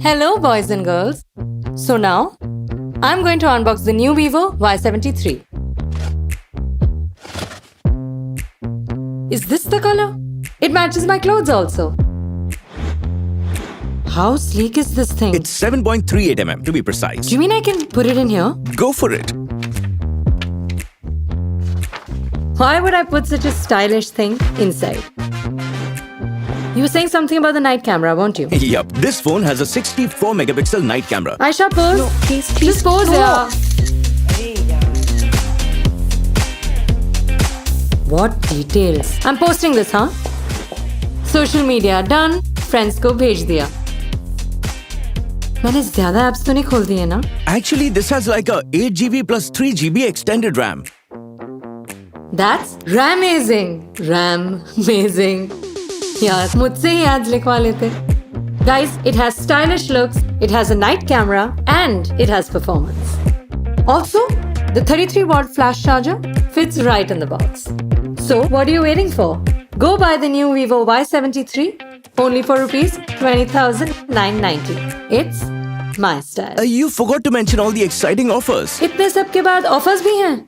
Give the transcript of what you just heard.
Hello, boys and girls. So now, I'm going to unbox the new VIVO Y73. Is this the color? It matches my clothes also. How sleek is this thing? It's 7.38 mm to be precise. Do you mean I can put it in here? Go for it. Why would I put such a stylish thing inside? You were saying something about the night camera, weren't you? Yup, this phone has a 64 megapixel night camera. Aisha, pose. No, please, Just pose, no. yeah. What details? I'm posting this, huh? Social media done. Friends को भेज दिया. मैंने ज़्यादा apps तो नहीं खोल दिए ना? Actually, this has like a 8GB plus 3GB extended RAM. That's RAM-azing. RAM-azing. यार मुझसे ही ads लिखवा लेते. Guys, it has stylish looks, it has a night camera, and it has performance. Also, the 33-watt flash charger fits right in the box. So, what are you waiting for? Go buy the new VIVO Y73 only for rupees 20,990. It's my style. You forgot to mention all the exciting offers. इतने सब के बाद offers भी हैं.